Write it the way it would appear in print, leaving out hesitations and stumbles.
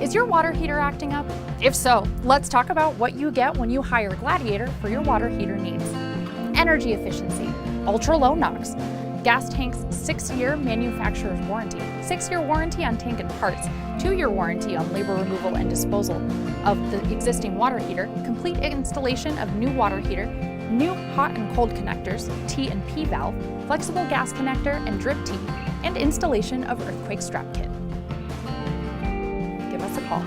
Is your water heater acting up? If so, let's talk about what you get when you hire Gladiator for your water heater needs. Energy efficiency, ultra low NOx, gas tanks 6-year manufacturer's warranty, 6-year warranty on tank and parts, 2-year warranty on labor removal and disposal of the existing water heater, complete installation of new water heater, new hot and cold connectors, T and P valve, flexible gas connector and drip T, and installation of earthquake strap kit. Give us a call.